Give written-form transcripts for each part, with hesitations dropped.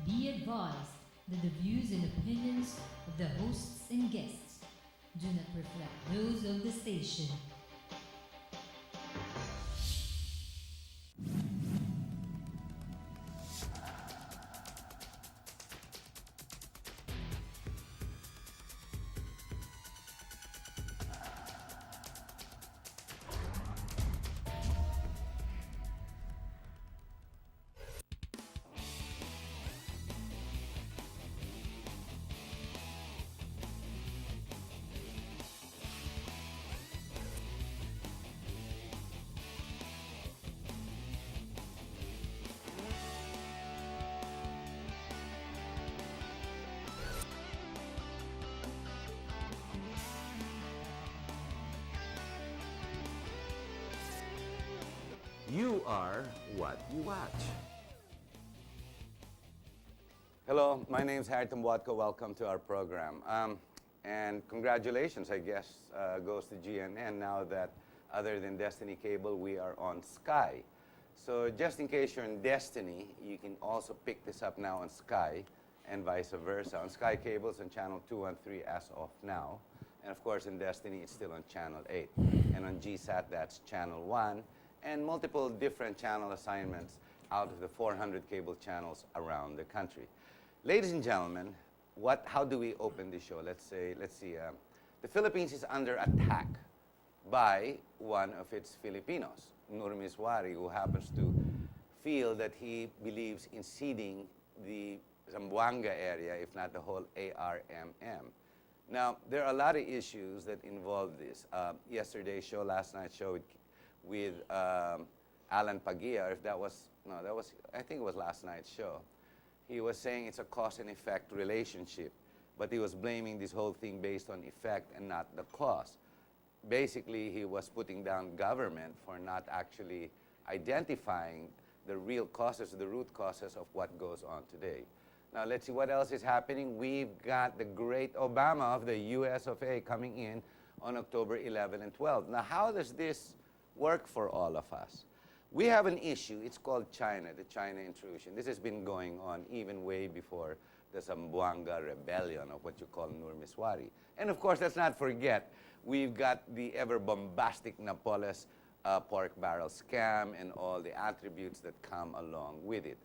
Be advised that the views and opinions of the hosts and guests do not reflect those of the station. You are what you watch. Hello, my name is Harriton Watko. Welcome to our program. And congratulations, I guess, goes to GNN now that other than Destiny Cable, we are on Sky. So just in case you're in Destiny, you can also pick this up now on Sky and vice versa. On Sky Cables on channel 213 as of now. And of course in Destiny, it's still on channel 8. And on GSAT, that's channel 1. And multiple different channel assignments out of the 400 cable channels around the country. Ladies and gentlemen, how do we open the show? Let's see. The Philippines is under attack by one of its Filipinos, Nurmiswari, who happens to feel that he believes in ceding the Zamboanga area, if not the whole ARMM. Now, there are a lot of issues that involve this. Yesterday's show, last night's show with Alan Pagia, I think it was last night's show. He was saying it's a cause and effect relationship, but he was blaming this whole thing based on effect and not the cause. Basically, he was putting down government for not actually identifying the real causes, the root causes of what goes on today. Now, let's see what else is happening. We've got the great Obama of the US of A coming in on October 11 and 12. Now, how does this work for all of us? We have an issue. It's called China, the China intrusion. This has been going on even way before the Zamboanga rebellion of what you call Nurmiswari. And of course, let's not forget, we've got the ever bombastic Napoles pork barrel scam and all the attributes that come along with it.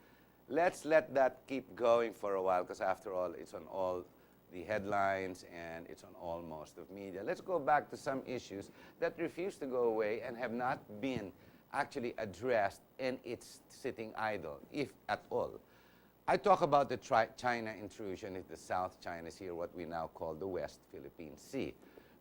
Let's let that keep going for a while, because after all, it's on all the headlines and it's on all most of media. Let's go back to some issues that refuse to go away and have not been actually addressed, and it's sitting idle, if at all. I talk about the China intrusion in the South China Sea, or what we now call the West Philippine Sea.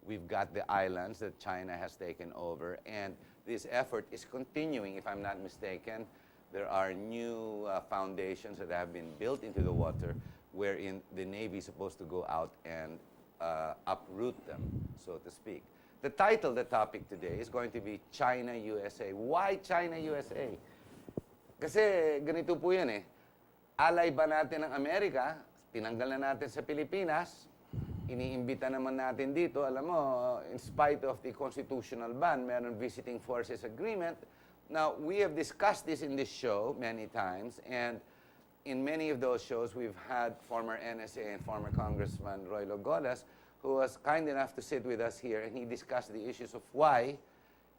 We've got the islands that China has taken over, and this effort is continuing, if I'm not mistaken. There are new foundations that have been built into the water, wherein the Navy is supposed to go out and uproot them, so to speak. The title, the topic today, is going to be China, USA. Why China, USA? Kasi ganito po yan eh. Alay ba natin ng Amerika? Tinanggal na natin sa Pilipinas. Iniimbita naman natin dito. Alam mo, in spite of the constitutional ban, meron visiting forces agreement. Now, we have discussed this in this show many times, and in many of those shows, we've had former NSA and former Congressman Roilo Golez, who was kind enough to sit with us here, and he discussed the issues of why,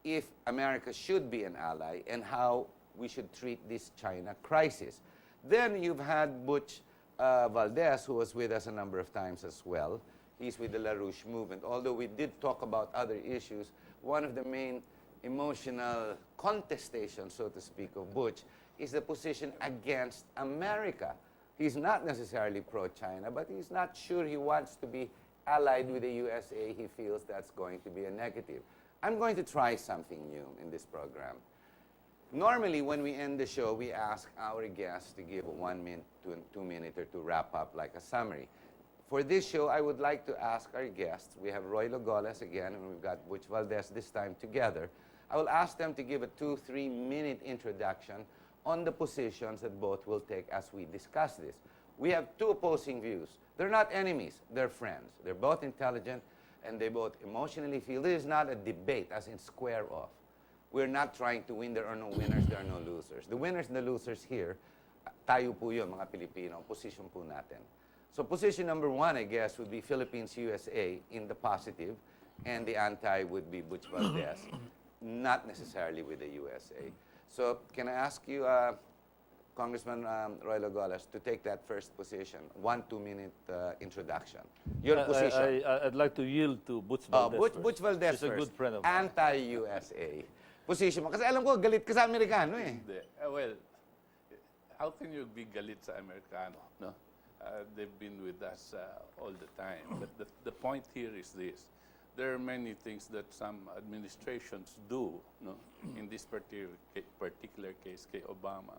if America should be an ally, and how we should treat this China crisis. Then you've had Butch Valdez, who was with us a number of times as well. He's with the LaRouch movement. Although we did talk about other issues, one of the main emotional contestations, so to speak, of Butch is the position against America. He's not necessarily pro-China, but he's not sure he wants to be allied with the USA. He feels that's going to be a negative. I'm going to try something new in this program. Normally, when we end the show, we ask our guests to give a 1 minute to 2 minute or to wrap up like a summary. For this show, I would like to ask our guests, we have Roilo Golez again, and we've got Butch Valdez this time together. I will ask them to give a 2-3 minute introduction on the positions that both will take as we discuss this. We have two opposing views. They're not enemies, they're friends. They're both intelligent, and they both emotionally feel. This is not a debate, as in square off. We're not trying to win. There are no winners, there are no losers. The winners and the losers here tayo po yun, mga Pilipino, ang position po natin. So position number one, I guess, would be Philippines, USA in the positive, and the anti would be Butch Valdez, not necessarily with the USA. So can I ask you, Congressman Roilo Golez, to take that first position, 1 2-minute introduction. Your position. I'd like to yield to Butch Valdez first. Butch Valdez He's a first. good friend of mine. Anti-USA. Position mo. Kasi alam ko, galit ka sa Amerikano eh. Hindi. Well, how can you be galit sa Amerikano? No? They've been with us all the time. But the point here is this. There are many things that some administrations do, no? In this particular case, kay Obama,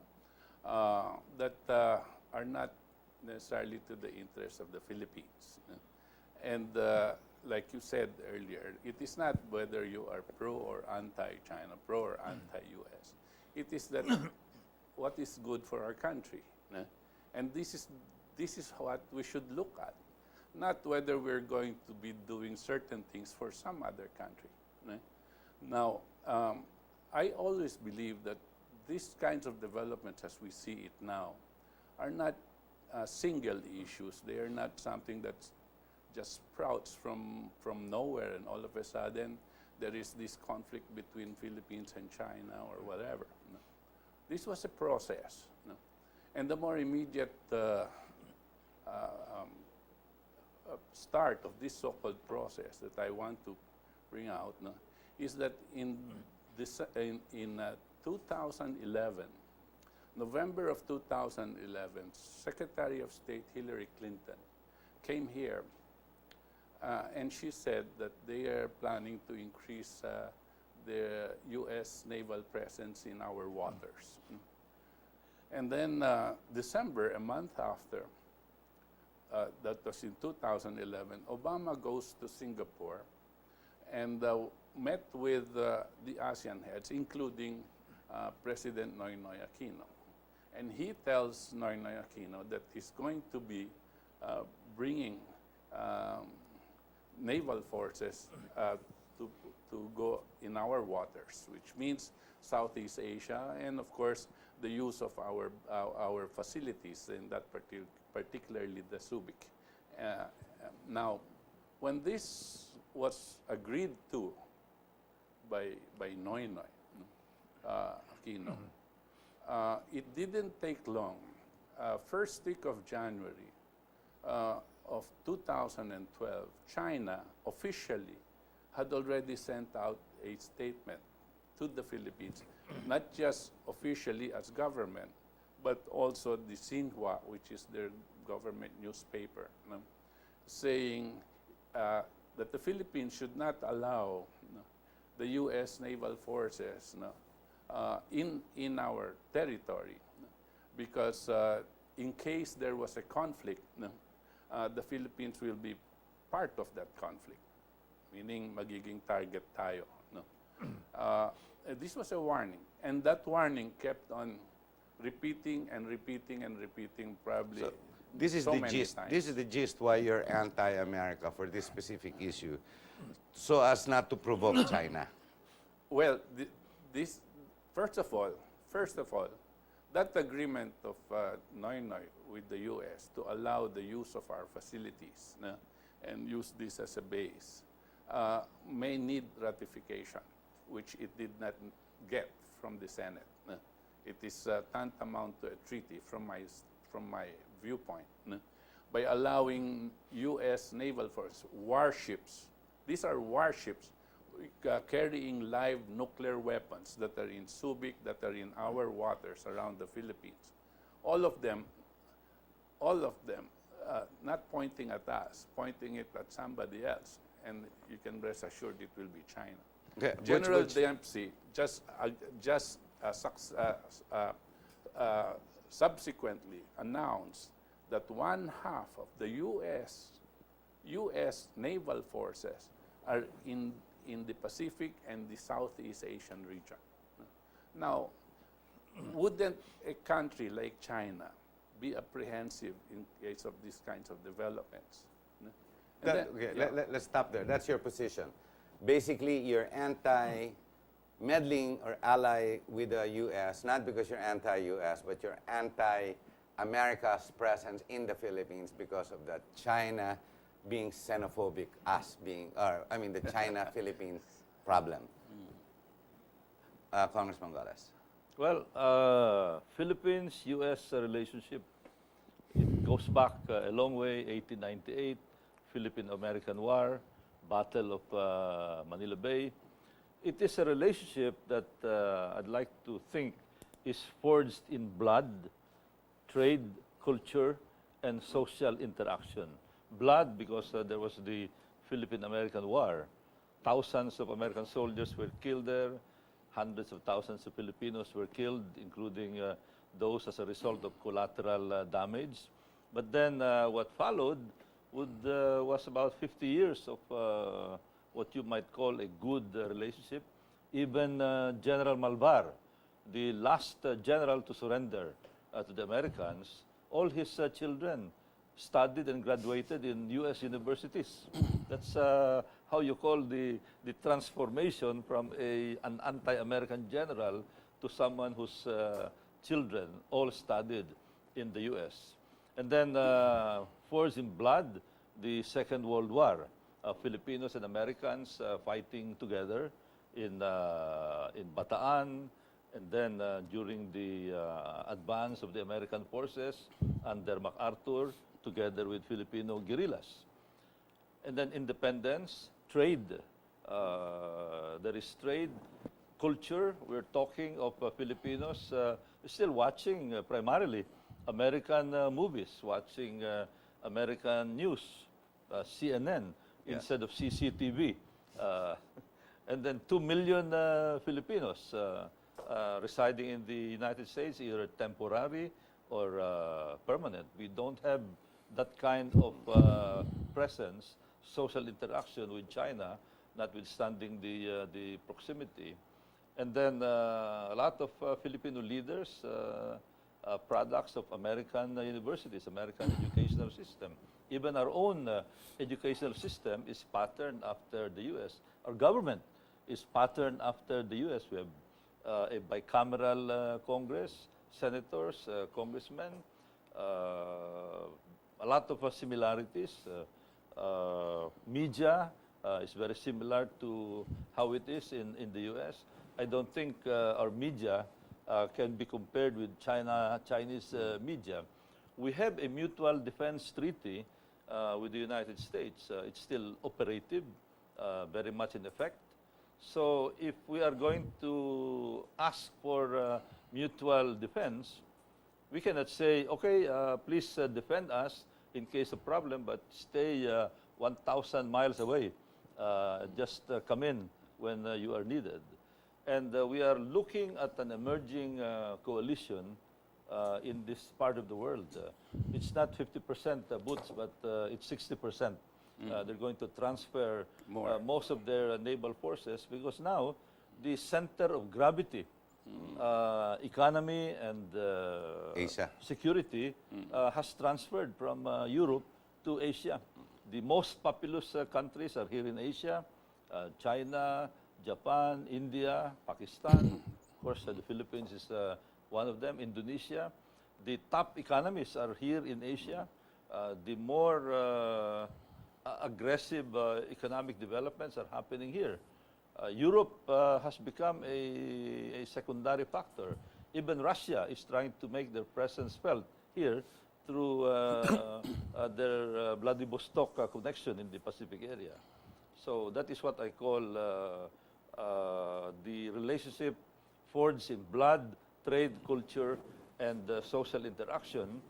that are not necessarily to the interest of the Philippines. No? And like you said earlier, it is not whether you are pro or anti-China, pro or anti-US. It is that what is good for our country. No? And this is what we should look at, not whether we're going to be doing certain things for some other country. No? Now, I always believe that these kinds of developments as we see it now are not single issues. They are not something that just sprouts from nowhere and all of a sudden there is this conflict between Philippines and China or whatever. No. This was a process. No. And the more immediate start of this so-called process that I want to bring out, no, is that in 2011, November of 2011, Secretary of State Hillary Clinton came here and she said that they are planning to increase the U.S. naval presence in our waters. And then December, a month after, that was in 2011, Obama goes to Singapore and met with the ASEAN heads, including President Noynoy Aquino. And he tells Noynoy Aquino that he's going to be bringing naval forces to go in our waters, which means Southeast Asia and, of course, the use of our facilities in that particularly the Subic. Now, when this was agreed to by Noynoy Aquino, it didn't take long. First week of January of 2012, China officially had already sent out a statement to the Philippines, not just officially as government, but also the Xinhua, which is their government newspaper, no, saying that the Philippines should not allow the U.S. naval forces in our territory, because in case there was a conflict, the Philippines will be part of that conflict, meaning magiging target tayo. This was a warning, and that warning kept on repeating and repeating and repeating, probably So this is so the many gist. times. This is the gist why you're anti-America for this specific issue, so as not to provoke China. Well, this first of all, that agreement of Noynoy with the U.S. to allow the use of our facilities and use this as a base may need ratification, which it did not get from the Senate. It is tantamount to a treaty from my viewpoint. By allowing U.S. naval force warships, these are warships carrying live nuclear weapons that are in Subic, that are in our waters around the Philippines. All of them, not pointing at us, pointing it at somebody else, and you can rest assured it will be China. Okay, General Butch, Dempsey subsequently announced that one half of the U.S. naval forces are in the Pacific and the Southeast Asian region. Now, wouldn't a country like China be apprehensive in case of these kinds of developments? let's stop there. That's your position. Basically, you're anti meddling or ally with the U.S., not because you're anti-U.S., but you're anti-America's presence in the Philippines because of the China being xenophobic, the China-Philippines problem. Congressman Golez. Well, Philippines-U.S. relationship, it goes back a long way, 1898, Philippine-American War, Battle of Manila Bay. It is a relationship that I'd like to think is forged in blood, trade, culture, and social interaction. Blood, because there was the Philippine-American War. Thousands of American soldiers were killed there. Hundreds of thousands of Filipinos were killed, including those as a result of collateral damage. But then what followed was about 50 years of what you might call a good relationship. Even General Malvar, the last general to surrender to the Americans, all his children studied and graduated in U.S. universities. That's how you call the transformation from an anti-American general to someone whose children all studied in the U.S. And then forged in blood, the Second World War. Filipinos and Americans fighting together in Bataan, and then during the advance of the American forces under MacArthur, together with Filipino guerrillas. And then independence, trade. There is trade, culture. We're talking of Filipinos still watching primarily American movies, watching American news, CNN, instead of CCTV. And then 2 million Filipinos residing in the United States, either temporary or permanent. We don't have that kind of presence, social interaction with China, notwithstanding the proximity. And then a lot of Filipino leaders, products of American universities, American educational system. Even our own educational system is patterned after the U.S. Our government is patterned after the U.S. We have a bicameral Congress, senators, congressmen, a lot of similarities. Media is very similar to how it is in the U.S. I don't think our media can be compared with Chinese media. We have a mutual defense treaty with the United States. It's still operative, very much in effect. So if we are going to ask for mutual defense, we cannot say, okay, please defend us in case of problem, but stay 1,000 miles away. Just come in when you are needed. And we are looking at an emerging coalition in this part of the world. It's not 50% boots, but it's 60%. They're going to transfer most of their naval forces because now the center of gravity, economy and Asia. security has transferred from Europe to Asia. The most populous countries are here in Asia, China, Japan, India, Pakistan. Of course, the Philippines is one of them, Indonesia. The top economies are here in Asia. The more aggressive economic developments are happening here. Europe has become a secondary factor. Even Russia is trying to make their presence felt here through their Vladivostok connection in the Pacific area. So that is what I call the relationship forged in blood, trade, culture, and social interaction.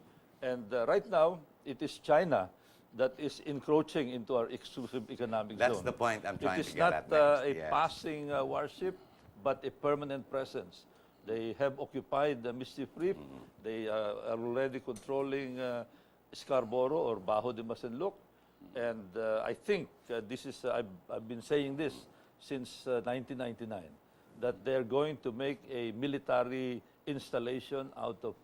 And right now, it is China that is encroaching into our exclusive economic zone. That's the point I'm trying to get at It is not next. a passing warship, but a permanent presence. They have occupied the Mischief Reef. They are already controlling Scarborough or Bajo de Masinloc. And I think this is, I've been saying this since 1999, that they're going to make a military installation out of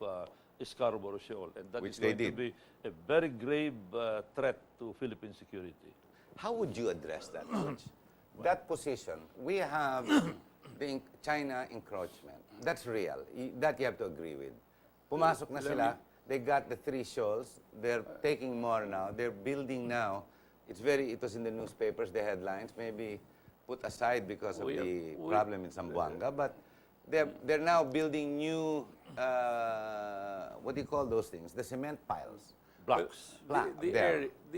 Scarborough Shoal. And that Which is they going to did. be a very grave threat to Philippine security. How would you address that, Butch? That position, we have China encroachment. That's real. That you have to agree with. Pumasok na Let sila. me- They got the 3 shoals. They're taking more now. They're building now. It was in the newspapers, the headlines, maybe put aside because of the problem in Zamboanga. But they're now building new, what do you call those things? The cement piles. Blocks. The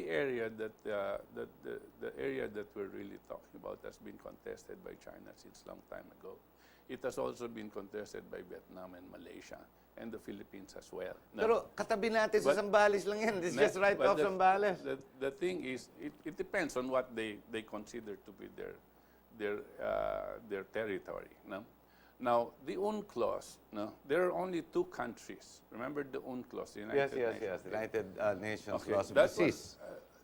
area that we're really talking about has been contested by China since long time ago. It has also been contested by Vietnam and Malaysia and the Philippines as well. No? Pero katabi natin sa But- Zambales lang yan. It's just right But off Zambales. The thing is, it depends on what they consider to be their territory. No? Now, the UNCLOS, no, there are only 2 countries. Remember the UNCLOS, the United Nations? Yes. The United Nations Okay, Laws of that the Seas.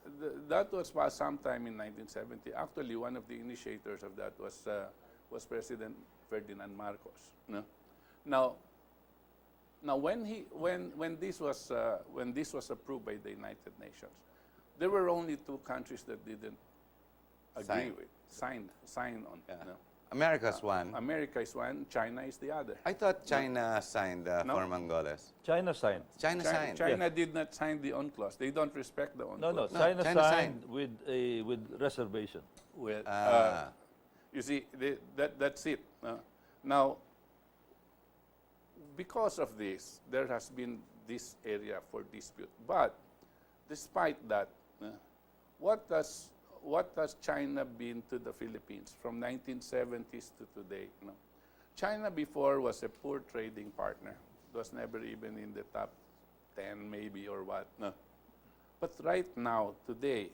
was, that was passed sometime in 1970. Actually, one of the initiators of that was President Ferdinand Marcos. No? Now, when this was approved by the United Nations, there were only 2 countries that didn't agree Sign. sign on. Yeah. No? America's one. America is one, China is the other. I thought China signed No. for Golez. China signed. China signed. China did not sign the UNCLOS. They don't respect the UNCLOS. No, No, China, China signed with reservation. Well, Ah. you see, that's it. Now, because of this, there has been this area for dispute. But despite that, what has China been to the Philippines from 1970s to today? China before was a poor trading partner. It was never even in the top 10 maybe or what. No. But right now, today,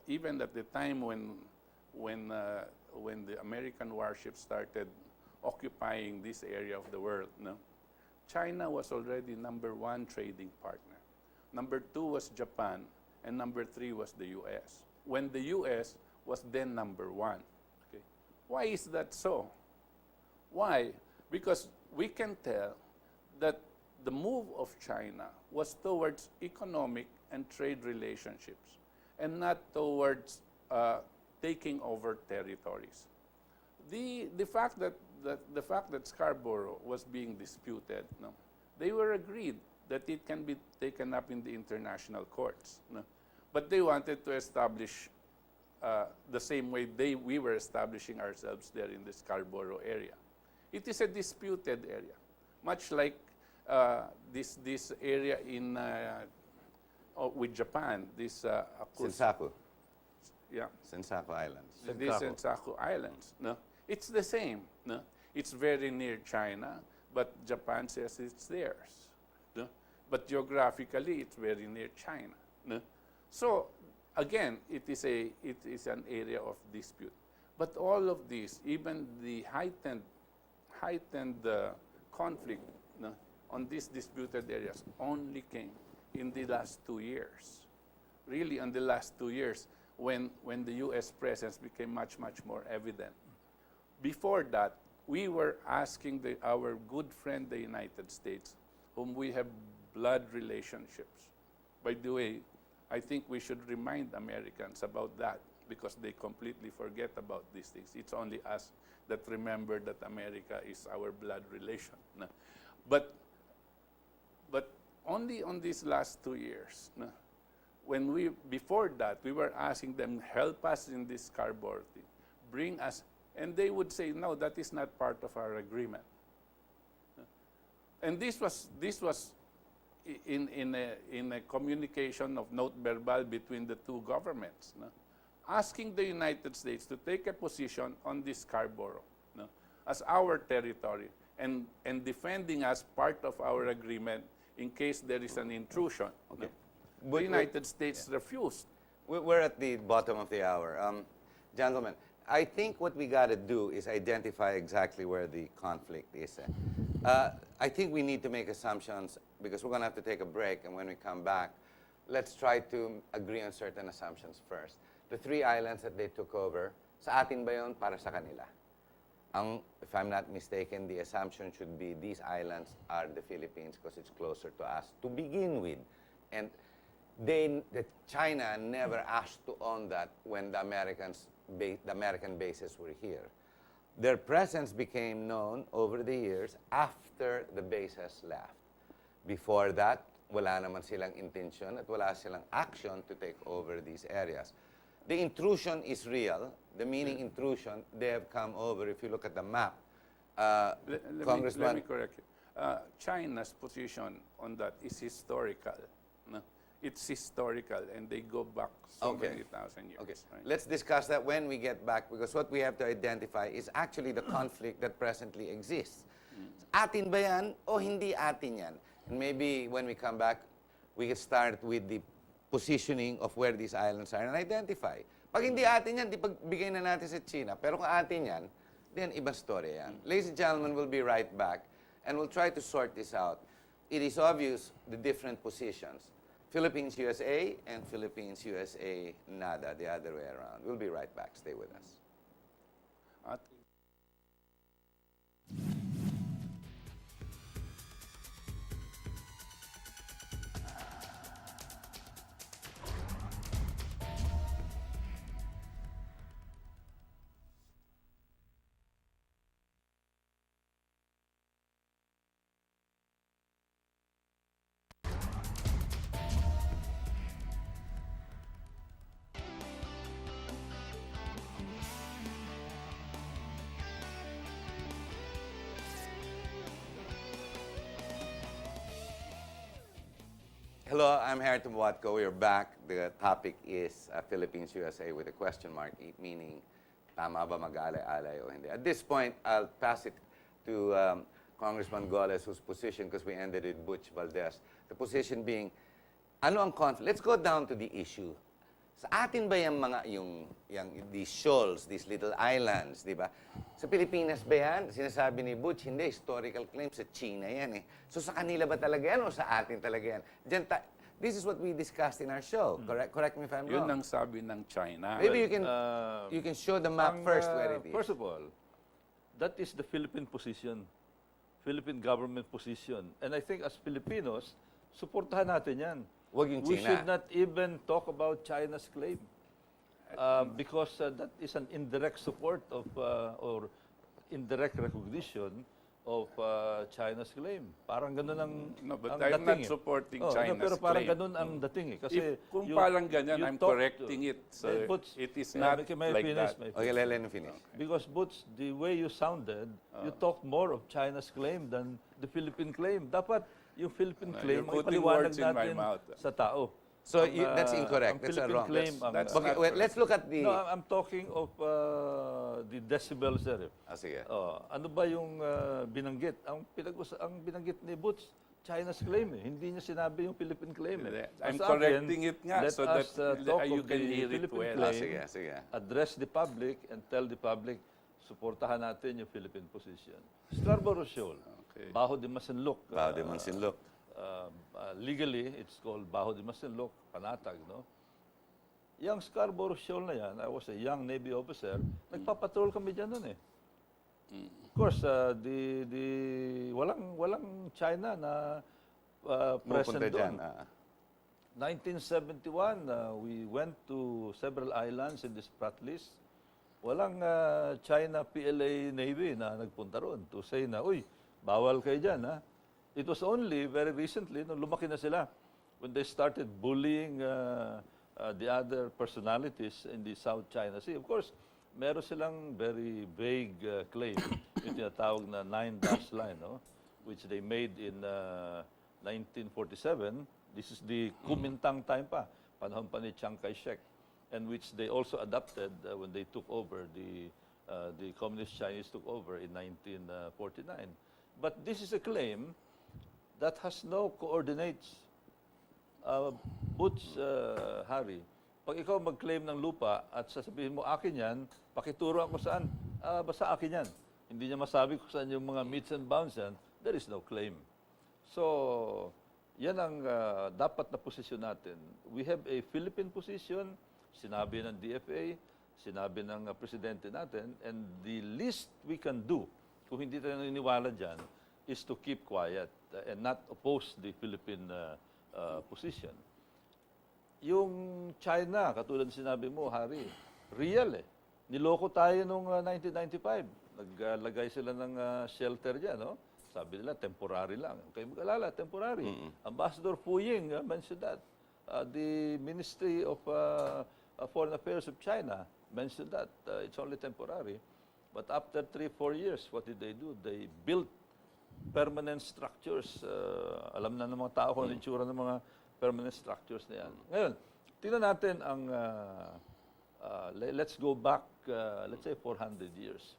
even at the time when the American warships started occupying this area of the world, China was already number 1 trading partner. Number 2 was Japan, and number 3 was the U.S. When the U.S. was then number 1. Okay. Why is that so? Why? Because we can tell that the move of China was towards economic and trade relationships, and not towards taking over territories. The fact that Scarborough was being disputed, they were agreed that it can be taken up in the international courts. But they wanted to establish the same way we were establishing ourselves there in the Scarborough area. It is a disputed area, much like this area in with Japan, this Sensaku. yeah, Sensaku Islands. these Sensaku Islands. It's the same. It's very near China, but Japan says it's theirs. But geographically, it's very near China. So again, it is an area of dispute. But all of this, even the heightened conflict on these disputed areas, only came in the last 2 years. Really, in the last 2 years, when the U.S. presence became much more evident. Before that, we were asking our good friend, the United States, whom we have blood relationships. By the way, I think we should remind Americans about that because they completely forget about these things. It's only us that remember that America is our blood relation. But only on these last 2 years, before that, we were asking them, help us in this Scarborough thing, bring us, and they would say, no, that is not part of our agreement. And this was in a communication of note verbal between the 2 governments, asking the United States to take a position on this Scarborough as our territory and defending us part of our agreement in case there is an intrusion. Okay. The United States refused. We're at the bottom of the hour. Gentlemen, I think what we got to do is identify exactly where the conflict is. I think we need to make assumptions because we're going to have to take a break, and when we come back, let's try to agree on certain assumptions first. The 3 islands that they took over, sa atin ba yun para sa kanila? If I'm not mistaken, the assumption should be these islands are the Philippines because it's closer to us to begin with. And China never asked to own that when the American bases were here. Their presence became known over the years after the base has left. Before that, wala naman silang intention at wala silang action to take over these areas. The intrusion is real. The meaning intrusion, they have come over. If you look at the map, Congressman, Let me correct you. China's position on that is historical. No? It's historical, and they go back so Okay. many thousand years. okay, right? let's discuss that when we get back, because what we have to identify is actually the conflict that presently exists. Atin ba yan o hindi atin yan? And maybe when we come back, we can start with the positioning of where these islands are and identify. Pag hindi atin yan, di pagbigay na natin sa China. Pero kung atin yan, then ibang story yan. Ladies and gentlemen, we'll be right back and we'll try to sort this out. It is obvious the different positions. Philippines, USA, and Philippines, USA, nada, the other way around. We'll be right back. Stay with us. At Hello, I'm Harry Watko. We're back. The topic is Philippines, USA with a question mark, meaning tama ba mag-alay-alay o hindi. At this point, I'll pass it to Congressman Golez, whose position, because we ended with Butch, Valdez, the position being, ano ang conflict? Let's go down to the issue. Sa atin ba yung mga, these shoals, these little islands, di ba? Sa Pilipinas ba yan? Sinasabi ni Butch, hindi, historical claim sa China yan eh. So sa kanila ba talaga yan o sa atin talaga yan? This is what we discussed in our show. Correct me if I'm yun wrong. ang sabi ng China. Maybe you can show the map first where it is. First of all, that is the Philippine position, Philippine government position. And I think as Filipinos, suportahan natin yan. Huwag yung We China. should not even talk about China's claim because that is an indirect support of or indirect recognition of China's claim. Parang ganun ang No, but ang I'm dating not eh. supporting No, China's pero parang claim. ganun ang dating eh. Kasi Kung you- parang ganyan, you I'm talk correcting to- it. So Butch, it is may- not may like finish, that. may Okay, finish. let him finish. Because Butch, the way you sounded, you talked more of China's claim than the Philippine claim. Dapat yung Philippine No, claim, you're putting ipaliwanag words in my natin mouth. sa tao. So Ang, that's incorrect. ang That's Philippine wrong. claim, That's Okay, not wait, let's look at the... No, I'm talking of the decibels there. Sige. Ano ba yung binanggit? Ang binanggit ni Butch, China's claim eh. Hindi niya sinabi yung Philippine claim eh. I'm Sa akin, correcting it nga let so us, that talk you of can the hear it Philippine well. claim, Sige, sige. address the public and tell the public, suportahan natin yung Philippine position. Scarborough Shoal, Okay. Baho de Masinloc. Bao de Mansinloc. Legally, it's called Baho de Masinloc, Panatag, no? Yung Scarborough Shoal na yan, I was a young Navy officer, nagpapatrol kami dyan nun eh. Of course, walang China na present Pupunta dyan. doon. 1971, we went to several islands in this Pratlist. Walang China PLA Navy na nagpunta roon to say na, uy, bawal kayo dyan, ha? It was only very recently, nung lumaki na sila, when they started bullying the other personalities in the South China Sea. Of course, meron silang very vague claim, yung tinatawag na 9-dash line, no? Which they made in 1947. This is the Kuomintang time pa, panahon pa ni Chiang Kai-shek, and which they also adopted when they took over, the Communist Chinese took over in 1949. But this is a claim that has no coordinates. Butch, Harry, pag ikaw mag-claim ng lupa at sasabihin mo, akin yan, pakituro ako saan, basta akin yan. Hindi niya masabi kung saan yung mga meets and bounds yan, there is no claim. So, yan ang dapat na posisyon natin. We have a Philippine position, sinabi ng DFA, sinabi ng presidente natin, and the least we can do, kung hindi tayo naniniwala dyan, is to keep quiet and not oppose the Philippine position. Yung China, katulad sinabi mo, Harry, real eh. Niloko tayo noong 1995. Naglagay sila ng shelter dyan, no? Sabi nila, temporary lang. Kayo mag-alala, temporary. Ambassador Fu Ying mentioned that. The Ministry of Foreign Affairs of China mentioned that it's only temporary. But after 3-4 years, what did they do? They built permanent structures. Alam na ng mga tao kung ano itsura ng mga permanent structures na yan. Ngayon, tingnan natin ang, let's go back, let's say 400 years.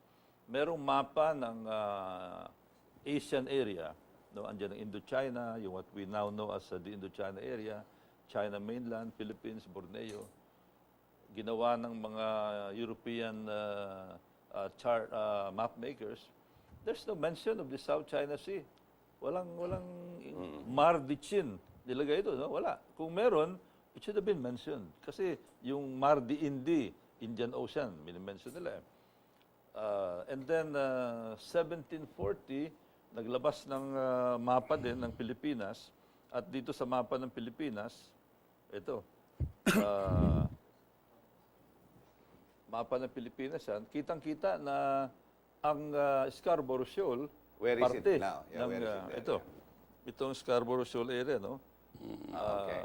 Merong mapa ng Asian area. No, andyan ang Indochina, yung what we now know as the Indochina area, China mainland, Philippines, Borneo. Ginawa ng mga European map makers. There's no mention of the South China Sea. Walang Mar de Chin nilagay ito, no? Wala. Kung meron, it should have been mentioned. Kasi yung Mar de Indian Ocean, minimension nila. And then 1740, naglabas ng mapa din ng Pilipinas. At dito sa mapa ng Pilipinas, ito, mapa ng Pilipinas yan, kitang-kita na ang Scarborough Shoal, Where is parte it now? Yeah, ng, where is it there? ito, itong Scarborough Shoal area, no? Okay.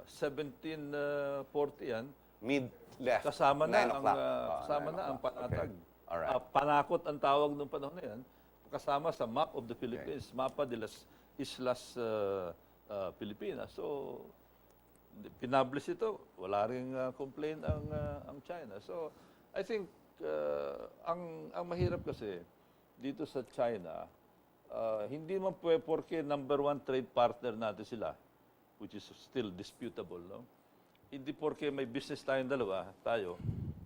1740 yan, Mid-left. kasama na 9 ang o'clock. kasama 9 na ang o'clock. panatag. Okay. Alright. Panakot ang tawag nung panahon na yan, kasama sa map of the Philippines, mapa de las Islas Pilipinas. So pinablish ito, wala ring complaint ang China. So I think ang mahirap kasi dito sa China, hindi man porke number 1 trade partner natin sila, which is still disputable, no? Hindi porke may business tayong dalawa, tayo,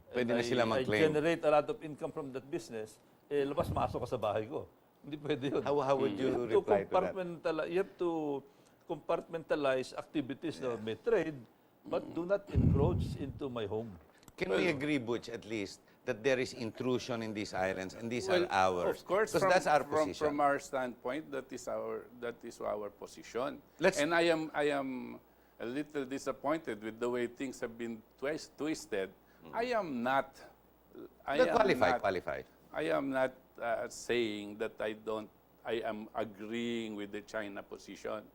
Pwede na sila mag-claim. I generate a lot of income from that business, labas-masok ka sa bahay ko. Hindi pwede yun. How would you reply to that? You have to compartmentalize activities na may trade, but do not encroach into my home. Can we agree, Butch, at least, that there is intrusion in these islands and these are ours? Of course, Because that's our position. From our standpoint, that is our position. Let's- And I am a little disappointed with the way things have been twisted. I am not. Qualify. I am not saying that I am agreeing with the China position.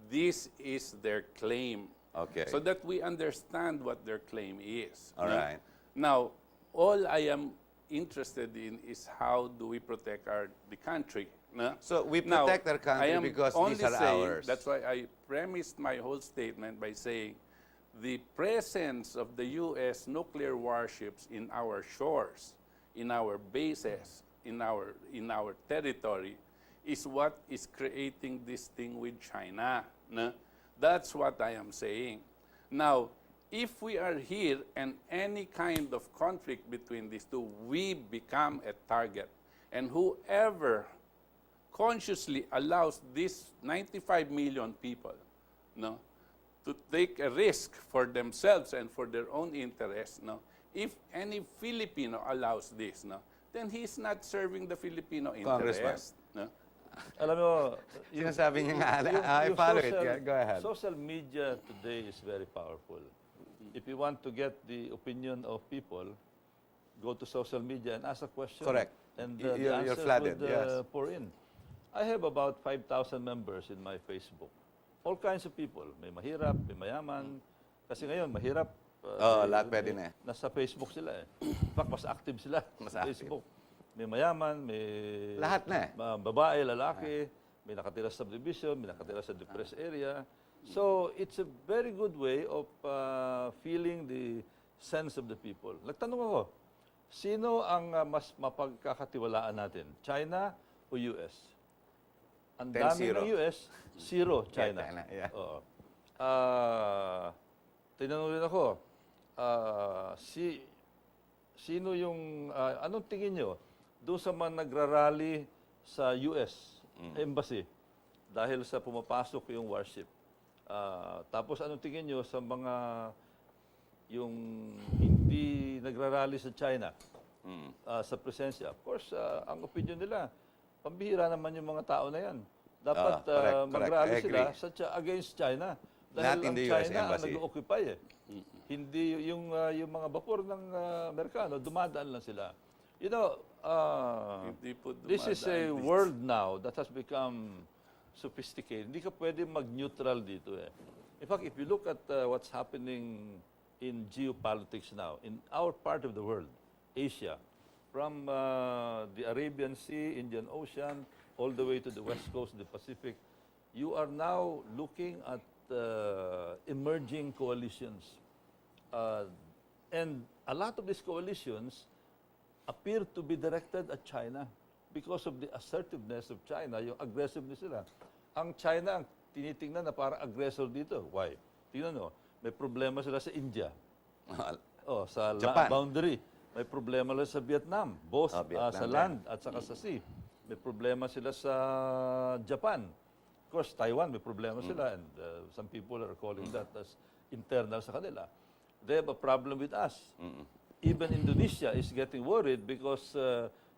This is their claim. Okay. So that we understand what their claim is. All no? right. Now, all I am interested in is how do we protect the country. No? So we Now, protect our country I am because only these are saying, ours. That's why I premised my whole statement by saying the presence of the U.S. nuclear warships in our shores, in our bases, in our territory, is what is creating this thing with China. No? That's what I am saying. Now, if we are here and any kind of conflict between these two, we become a target. And whoever consciously allows these 95 million people, no, to take a risk for themselves and for their own interests, no, if any Filipino allows this, no, then he's not serving the Filipino Congressman. interest. No? Alam mo, Sinasabi niya nga, I yung follow it. Yeah, go ahead. Social media today is very powerful. If you want to get the opinion of people, go to social media and ask a question. Correct. And You're the answers flooded, would yes. pour in. I have about 5,000 members in my Facebook. All kinds of people. May mahirap, may mayaman. Kasi ngayon, mahirap. Lahat pwede na eh. Nasa Facebook sila eh. In fact, mas active sila Mas sa active. Facebook. May mayaman, may Lahat na eh. babae, lalaki, may nakatira sa subdivision, may nakatira sa depressed area. So, it's a very good way of feeling the sense of the people. Nagtanong ako, sino ang mas mapagkakatiwalaan natin? China o US? Ang dami 10-0. ng US, 0 China. Yeah, China, yeah. Oo. Tinanong rin ako, sino yung, anong tingin nyo doon sa mga nagrarally sa US Embassy dahil sa pumapasok yung warship? Tapos anong tingin nyo sa mga yung hindi nagrarally sa China sa presensya? Of course, ang opinion nila, pambihira naman yung mga tao na yan. Dapat correct. mag-rally I agree. sila against China. Dahil Not in ang the US China ang Embassy. nag-occupy eh. Hindi yung mga vapor ng Amerikano, dumadaan lang sila. You know, Hindi po this is a dumadaan dito. world now that has become sophisticated. Hindi ka pwede mag-neutral dito eh. In fact, if you look at what's happening in geopolitics now, in our part of the world, Asia, from the Arabian Sea, Indian Ocean, all the way to the west coast of the Pacific, you are now looking at emerging coalitions. And a lot of these coalitions appear to be directed at China because of the assertiveness of China, yung aggressiveness nila. Ang China, ang tinitingnan na parang aggressor dito. Why? Tingnan nyo, may problema sila sa India. Sa Japan. boundary. May problema sila sa Vietnam, both Vietnam sa din. land at saka sa sea. May problema sila sa Japan. Of course, Taiwan, may problema sila. And some people are calling that as internal sa kanila. They have a problem with us. Even Indonesia is getting worried because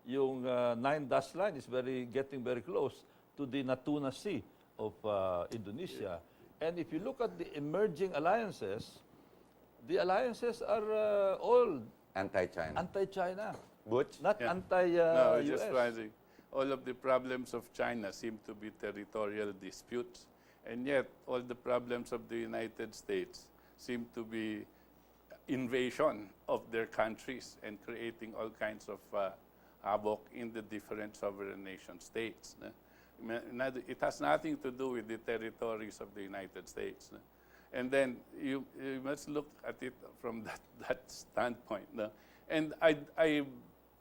yung Nine Dash Line is getting very close to the Natuna Sea of Indonesia. And if you look at the emerging alliances, the alliances are all Anti-China. anti-China, Butch? not Yeah. anti-US. No, just rising. All of the problems of China seem to be territorial disputes, and yet all the problems of the United States seem to be invasion of their countries and creating all kinds of havoc in the different sovereign nation states. It has nothing to do with the territories of the United States. And then you must look at it from that standpoint. No? And I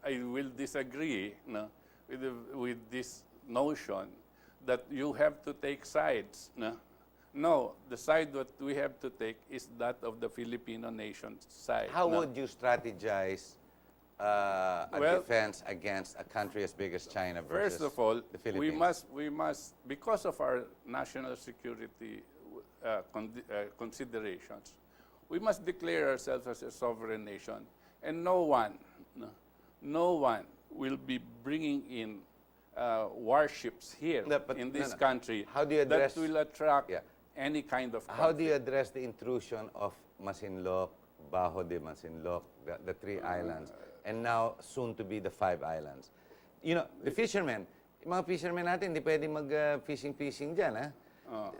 will disagree with this notion that you have to take sides. No, the side that we have to take is that of the Filipino nation's side. How would you strategize a Well, defense against a country as big as China versus First of all, the Philippines? we must, because of our national security considerations, we must declare ourselves as a sovereign nation, and no one will be bringing in warships here No, but in this no. country How do you address- that will attract Yeah. any kind of How do you conflict. address the intrusion of Masinloc, Bajo de Masinloc, the three islands, and now soon to be the 5 islands? You know, the fishermen, yung mga fishermen natin, hindi pwede mag-fishing dyan, ha?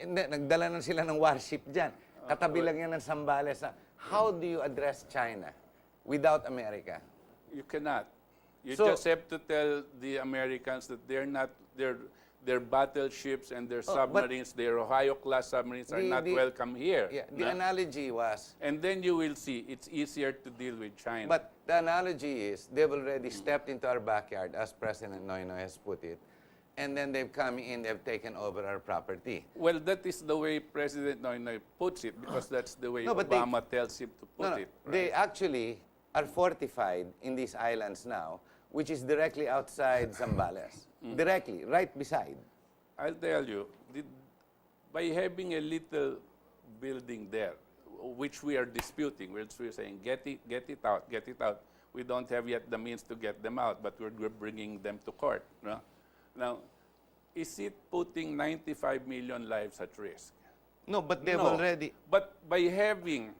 Nagdala na sila ng warship dyan. Katabi lang yan ng Zambales. How do you address China without America? You cannot. You So- just have to tell the Americans that they're not their battleships and their Oh, but- submarines, their Ohio-class submarines are not welcome here. Yeah, the No? analogy was, And then you will see it's easier to deal with China. but the analogy is, they've already stepped into our backyard, as President Noynoy has put it, and then they've come in, they've taken over our property. Well, that is the way President Noynoy puts it, because that's the way No, but they- Obama tells him to put it. They actually are fortified in these islands now, which is directly outside Zambales. Directly, right beside. I'll tell you, by having a little building there, which we are disputing, which we're saying, get it out. We don't have yet the means to get them out, but we're bringing them to court. No? Now, is it putting 95 million lives at risk? No, but they've No. already... But by having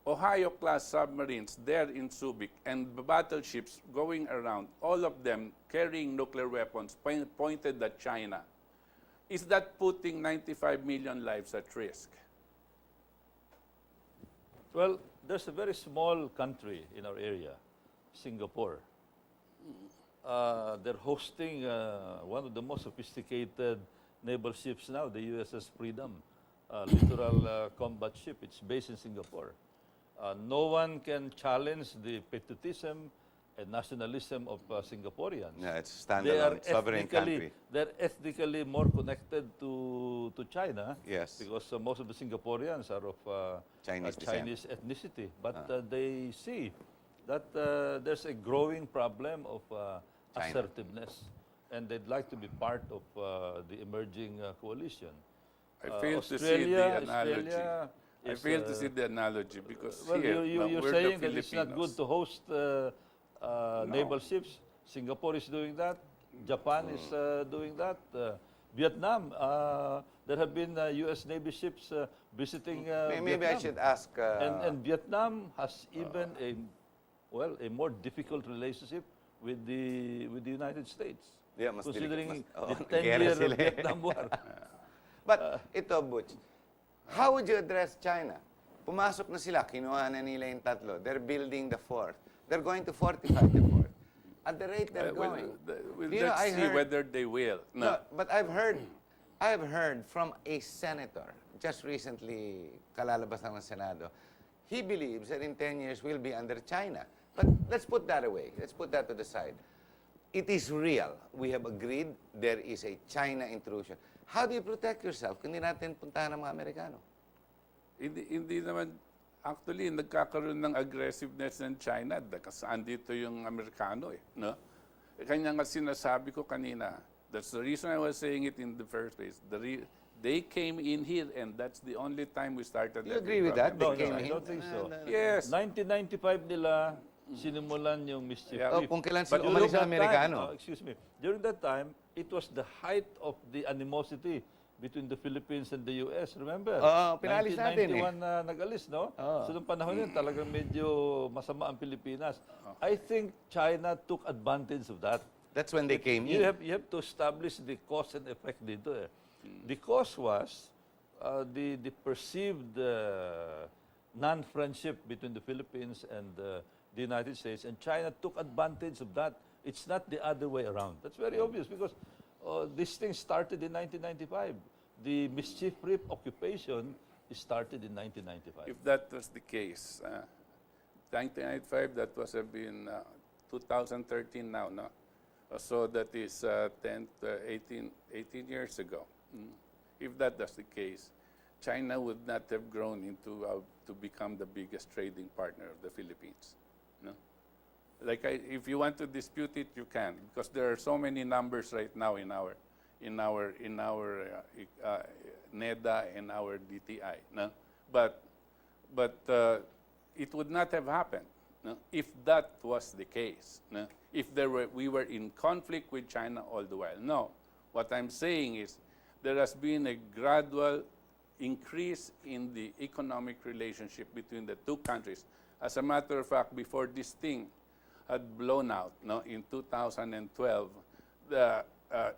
Ohio-class submarines there in Subic and battleships going around, all of them carrying nuclear weapons pointed at China, is that putting 95 million lives at risk? Well, there's a very small country in our area, Singapore. They're hosting one of the most sophisticated naval ships now, the USS Freedom, littoral combat ship. It's based in Singapore. No one can challenge the patriotism and nationalism of Singaporeans. Yeah, it's They are standalone, sovereign country. they're ethnically more connected to China. Yes. Because most of the Singaporeans are of Chinese descent. Chinese ethnicity. But they see that there's a growing problem of China. assertiveness, and they'd like to be part of the emerging coalition. I fail to see Australia- the analogy. Australia I is, fail to see the analogy because Well, here, you're we're saying the that it's not good Filipinos. to host naval ships. Singapore is doing that. Japan is doing that. Vietnam, there have been U.S. Navy ships visiting Maybe I Vietnam. should ask... And Vietnam has even well, a more difficult relationship with the United States. Yeah, mas Considering oh, the 10-year gera sila eh. Vietnam War. But ito, Butch, how would you address China? Pumasok na sila, kinuha na nila yung tatlo. They're building the fourth. They're going to fortify the fourth. At the rate they're going. Let's see whether they will. No. But I've heard from a senator, just recently, kalalabas ng Senado, he believes that in 10 years we'll be under China. But let's put that away. Let's put that to the side. It is real. We have agreed there is a China intrusion. How do you protect yourself kung hindi natin puntahan ng mga Amerikano? Hindi naman, actually, nagkakaroon ng aggressiveness ng China kasi andito yung Amerikano eh. No? Kanya nga sinasabi ko kanina, that's the reason I was saying it in the first place. They came in here and that's the only time we started. You agree with that? No, They came I in? don't think so. Yes. 1995 nila sinimulan yung mischief. Oh, kung kailan sila But umalis during ng that Amerikano. time, excuse me, during that time, it was the height of the animosity between the Philippines and the US. Remember? Oo, pinalis natin eh. 1991 na nag-alis, no? Oo. So, nung panahon yun, talagang medyo masama ang Pilipinas. I think China took advantage of that. That's when they came You in. have to establish the cause and effect dito eh. The cause was the perceived non-friendship between the Philippines and the United States, and China took advantage of that. It's not the other way around. That's very obvious because this thing started in 1995. The mischief-free occupation started in 1995. If that was the case, 1995, that was have been 2013 now, no? So that is 10 to 18 years ago. If that was the case, China would not have grown into to become the biggest trading partner of the Philippines. No? Like if you want to dispute it, you can, because there are so many numbers right now in our NEDA and our DTI. No? But it would not have happened, no? If that was the case. No? If we were in conflict with China all the while. No. What I'm saying is there has been a gradual increase in the economic relationship between the two countries. As a matter of fact, before this thing had blown out, no, in 2012,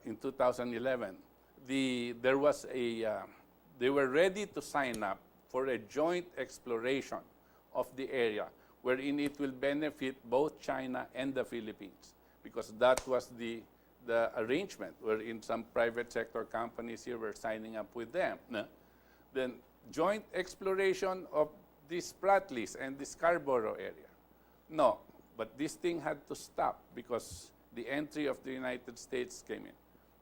in 2011, there was they were ready to sign up for a joint exploration of the area wherein it will benefit both China and the Philippines, because that was the arrangement wherein some private sector companies here were signing up with them. No? Then joint exploration of the Spratlys and the Scarborough area. No, but this thing had to stop because the entry of the United States came in.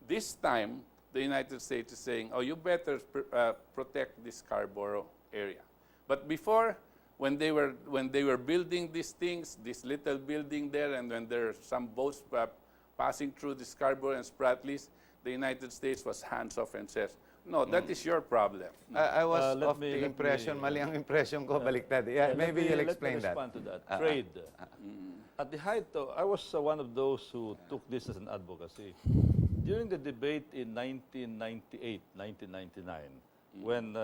This time, the United States is saying, oh, you better protect the Scarborough area. But before, when they were building these things, this little building there, and when there are some boats passing through the Scarborough and Spratlys, the United States was hands off and says, no, that is your problem. I was Let of me- the let impression, me- mali ang impression ko, baliktad. Yeah, maybe you'll explain let me that. respond to that. Trade. At the height, I was one of those who took this as an advocacy. During the debate in 1998, 1999, when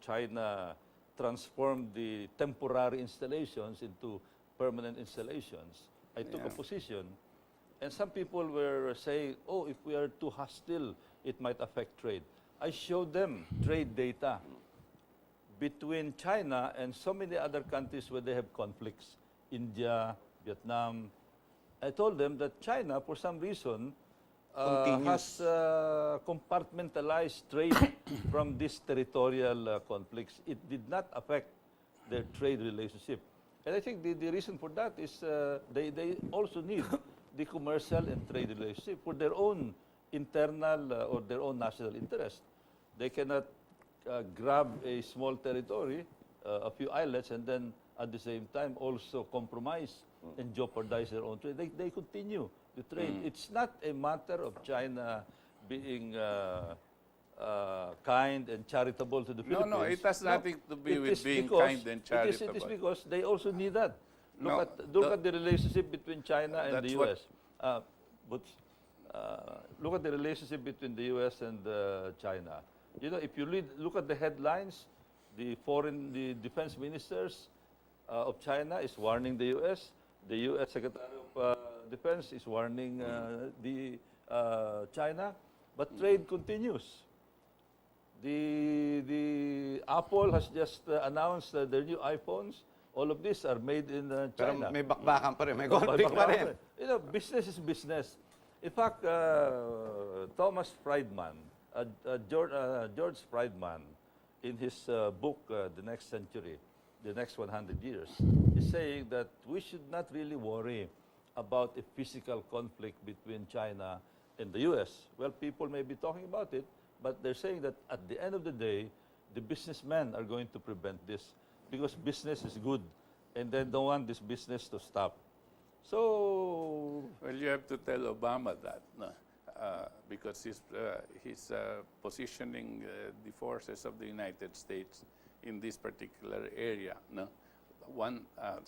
China transformed the temporary installations into permanent installations, I took a position. And some people were saying, oh, if we are too hostile, it might affect trade. I showed them trade data between China and so many other countries where they have conflicts, India, Vietnam. I told them that China, for some reason, has compartmentalized trade from these territorial conflicts. It did not affect their trade relationship. And I think the reason for that is they also need the commercial and trade relationship for their own internal or their own national interest. They cannot grab a small territory, a few islets, and then at the same time also compromise and jeopardize their own trade. They continue the trade. It's not a matter of China being kind and charitable to the Philippines. No, it has nothing to be It with is being because- kind and charitable. It is because they also need that. No, Look at the relationship between China and the That's what- U.S. Look at the relationship between the U.S. and China. You know, if you look at the headlines, the defense ministers of China is warning the U.S. The U.S. Secretary of Defense is warning the China, but trade continues. The Apple has just announced their new iPhones. All of these are made in Pero China. may bakbakan pa rin, may conflict pa rin. You know, business is business. In fact, Thomas Friedman, George Friedman, in his book, The Next Century, The Next 100 Years, is saying that we should not really worry about a physical conflict between China and the U.S. Well, people may be talking about it, but they're saying that at the end of the day, the businessmen are going to prevent this because business is good, and they don't want this business to stop. So, Well, you have to tell Obama that, no? Because he's positioning the forces of the United States in this particular area. No? One,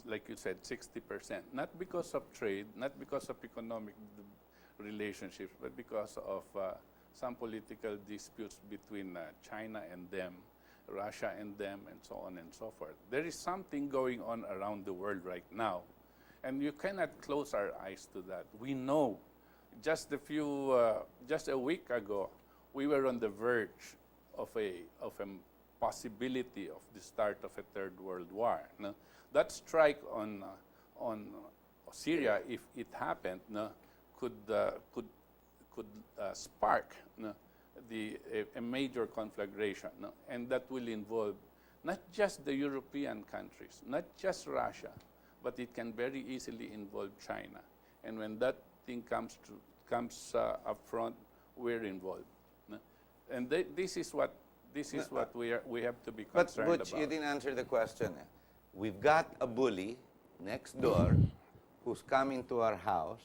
like you said, 60%. Not because of trade, not because of economic relationships, but because of some political disputes between China and them, Russia and them, and so on and so forth. There is something going on around the world right now, and you cannot close our eyes to that. We know. Just a week ago, we were on the verge of a possibility of the start of a third world war. No? That strike on Syria, if it happened, no, could spark, no, a major conflagration, no? And that will involve not just the European countries, not just Russia, but it can very easily involve China. And when that thing comes up front, we're involved. No? And this is what we have to be But concerned Butch, about. you didn't answer the question. We've got a bully next door who's coming to our house.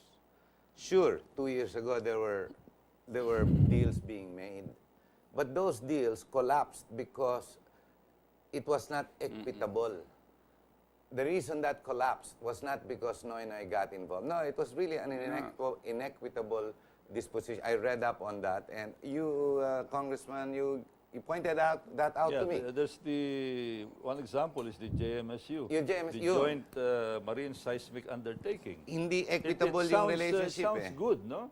Sure, 2 years ago there were deals being made, but those deals collapsed because it was not equitable. The reason that collapsed was not because Noynoy got involved. No, it was really an inequitable disposition. I read up on that, and you, Congressman, you pointed that out to me. There's one example is the JMSU. Yung JMSU. The Joint Marine Seismic Undertaking. Hindi equitable yung relationship sounds good, no?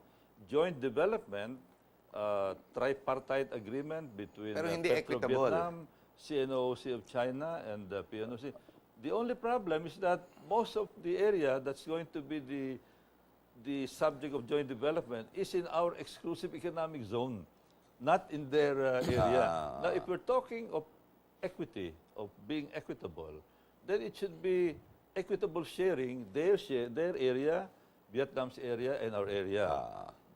Joint development, tripartite agreement between Pero hindi Petro equitable. Vietnam, CNOOC of China, and PNOC. The only problem is that most of the area that's going to be the subject of joint development is in our exclusive economic zone, not in their area. Now, if we're talking of equity, of being equitable, then it should be equitable sharing, their area, Vietnam's area, and our area.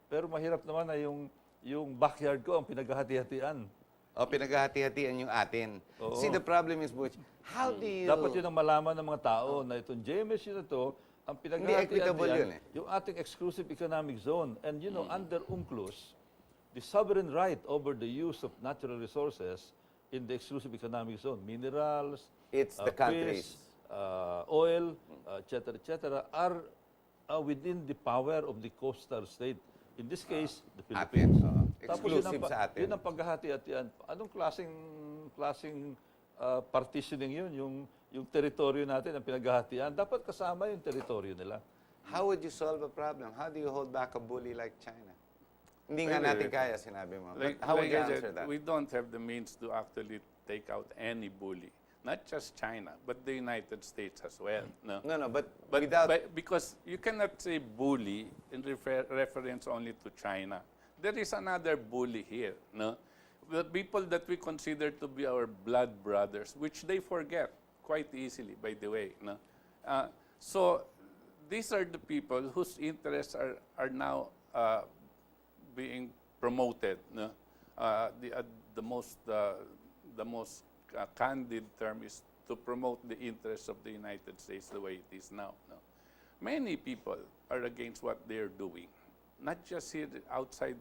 Pero mahirap naman na yung backyard ko ang pinaghahati-hatian. O pinaghahati-hatian yung atin. Oo. See, the problem is, Butch, how do you... Dapat yun ang malaman ng mga tao na itong JMSU na to, ang Hindi equitable yun pinaghahati-hatian, yung ating exclusive economic zone. And you know, under UNCLOS, the sovereign right over the use of natural resources in the exclusive economic zone, minerals, It's the countries. fish, oil, et cetera, are within the power of the coastal state. In this case, the Philippines. Atin. Tapos Exclusive sa atin. Yun ang paghahati-hatian. Anong klaseng partitioning yun? Yung teritoryo natin ang pinaghahatian. Dapat kasama yung teritoryo nila. How would you solve a problem? How do you hold back a bully like China? Hindi nga natin kaya, sinabi mo. But how would you I answer said, that? we don't have the means to actually take out any bully. Not just China, but the United States as well. No, No, but but, without... because you cannot say bully in reference only to China. There is another bully here. No, the people that we consider to be our blood brothers, which they forget quite easily, by the way. No, so these are the people whose interests are now being promoted. No, the most candid term is to promote the interests of the United States the way it is now. No? Many people are against what they're doing, not just here outside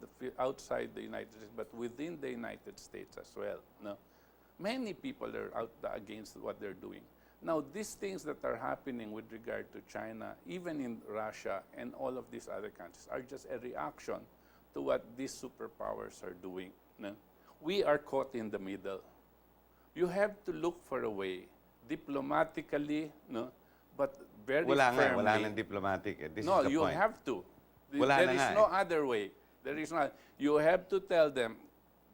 the United States, but within the United States as well. No? Many people are against what they're doing. Now, these things that are happening with regard to China, even in Russia and all of these other countries, are just a reaction to what these superpowers are doing. No? We are caught in the middle. You have to look for a way, diplomatically, no, but very Wala nga, firmly. wala nang diplomatic. This No, is the you point. have to. Wala There na is nga no other way. There is not. You have to tell them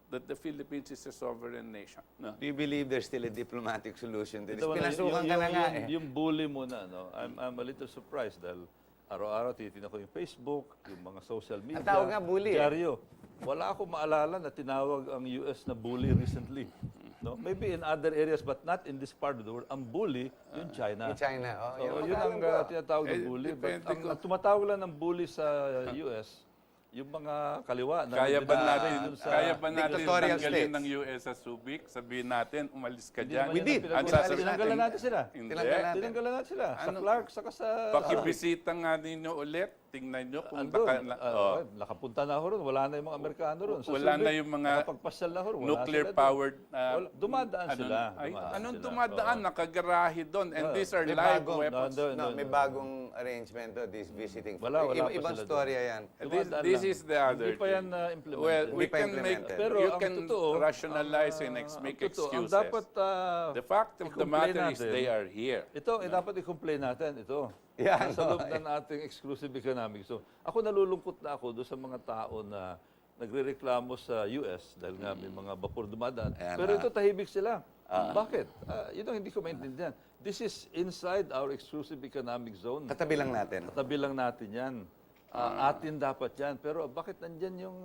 that the Philippines is a sovereign nation. No. Do you believe there's still a diplomatic solution to this? Ito, Pinasukan ka na nga eh. yung bully muna, no? I'm a little surprised dahil araw-araw tinitingnan ko yung Facebook, yung mga social media. Ang tawag nga bully eh. Dyaryo. Wala akong maalala na tinawag ang US na bully recently. No? Maybe in other areas but not in this part of the world. Ang bully, yung China. In China, oh, Oo, yun yun ang tinatawag na Eh, bully. But depende ang tumatawag lang ng bully sa US, yung mga kaliwa na Kaya ba natin, dun sa kaya ba natin dictatorial tanggalin states. ng US sa Subic? Sabihin natin, umalis ka Hindi dyan. naman We yun did. ang Ang pinag- sasabihin Tinanggalan natin- natin sila. Hindi. Tinanggalan natin. Tinanggalan natin sila. Sa Ano? Clark, saka sa... Pakibisita nga ninyo ulit. Tingnan nyo kung Andun, oh. nakapunta na ako ron. Wala na yung mga Amerikano ron. Sa Wala na Subic, yung mga nakapagpasyal na ako ron. Wala nuclear-powered... dumadaan sila. Anong sila. dumadaan? Nakagarahe doon. And these are May live bagong, weapons. may bagong arrangement to, this visiting. Wala pa Ibang sila storya yan. Dumadaan This lang. is the other Hindi pa thing. yan implemented. Well, we Hindi pa can make, implemented. Pero you ang can totoo, rationalize and make ang totoo, excuses. Ang dapat The fact of the i-complain matter is natin, they are here. Ito, dapat i-complain natin. Ito. Yan, Sa loob na nating exclusive economics. So, ako nalulungkot na ako doon sa mga tao na nagrereklamo sa US dahil nga may mga vapor dumadaan. Ayan Pero na. ito tahimik sila. Bakit? Yun ang hindi ko maintindihan. This is inside our exclusive economic zone. Katabi lang natin. Katabi lang natin yan. Atin dapat yan. Pero bakit nandyan yung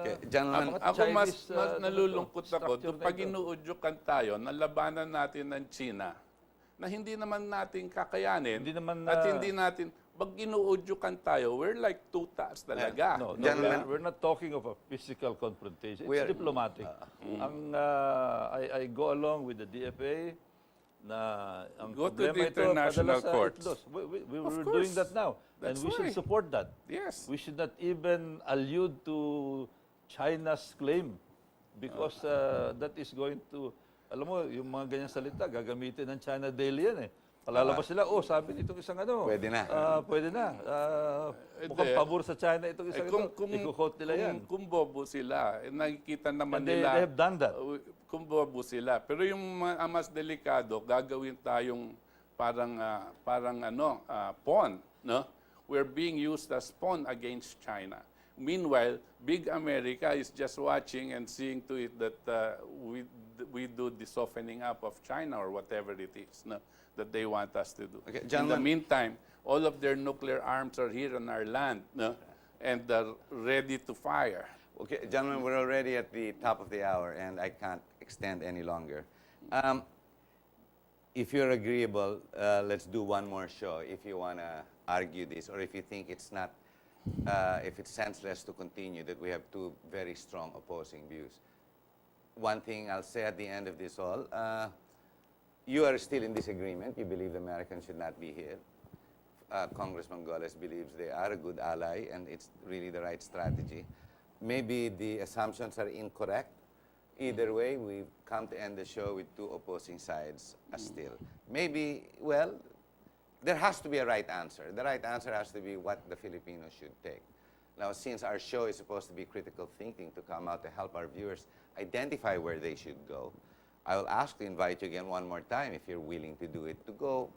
Okay, gentlemen, mga Ako mas Chinese, nalulungkot ako. structure na Pag ito? inuudyukan tayo, nalabanan natin ng China, na hindi naman natin kakayanin, Hindi naman at hindi natin, pag inuudyukan tayo, we're like two taas talaga. No, Gentlemen. we're not talking of a physical confrontation. It's We are- diplomatic. I go along with the DFA na ang Go to problema the ito, international padala sa courts. ITLOS. We Of were course. doing that now. That's and we should why. support that. Yes. We should not even allude to China's claim because that is going to, alam mo, yung mga ganyang salita, gagamitin ng China daily yan eh. Palalabas sila, sabi nitong isang ano. Pwede na. Pwede na. Mukhang Hindi. pabor sa China itong isang ito. Iko-quote nila yan. Kung bobo sila, nakikita naman And they nila. have done that. Kung bobo sila. Pero yung ang mas delikado, gagawin tayong parang pawn, no? We're being used as pawn against China. Meanwhile, big America is just watching and seeing to it that we do the softening up of China or whatever it is, no, that they want us to do. Okay, In the gentlemen. meantime, all of their nuclear arms are here on our land, no, and they're ready to fire. Okay, gentlemen, we're already at the top of the hour, and I can't extend any longer. If you're agreeable, let's do one more show if you want to argue this, or if you think it's not, if it's senseless to continue, that we have two very strong opposing views. One thing I'll say at the end of this all, you are still in disagreement. You believe the Americans should not be here. Congressman Golez believes they are a good ally and it's really the right strategy. Maybe the assumptions are incorrect. Either way, we've come to end the show with two opposing sides still. Maybe, well, there has to be a right answer. The right answer has to be what the Filipinos should take. Now, since our show is supposed to be critical thinking to come out to help our viewers identify where they should go, I will ask to invite you again one more time, if you're willing to do it, to go,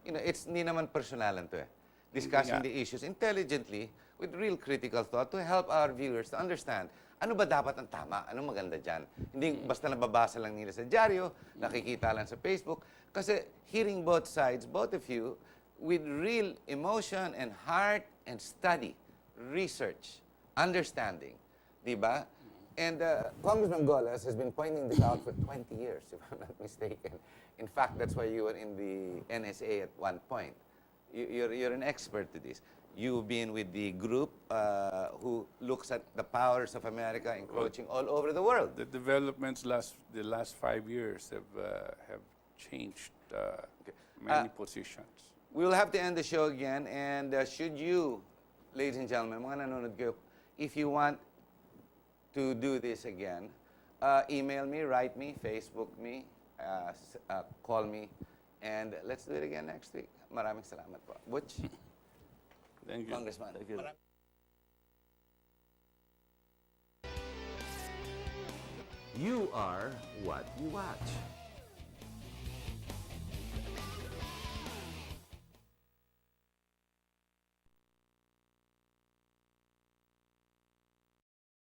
it's hindi naman personalan to eh. Discussing the issues intelligently with real critical thought to help our viewers to understand ano ba dapat ang tama, ano maganda dyan. Hindi basta nababasa lang nila sa dyaryo, nakikita lang sa Facebook. Kasi hearing both sides, both of you, with real emotion and heart and study, research, understanding, di ba? And Congressman Golez has been pointing this out for 20 years, if I'm not mistaken. In fact, that's why you were in the NSA at one point. You're an expert to this. You've been with the group who looks at the powers of America encroaching all over the world. The developments the last 5 years have changed many positions. We will have to end the show again, and should you, ladies and gentlemen, mga nanonood kayo, if you want to do this again, email me, write me, Facebook me, call me, and let's do it again next week. Maraming salamat po. Butch, Thank you. Congressman. Thank you. You are what you watch.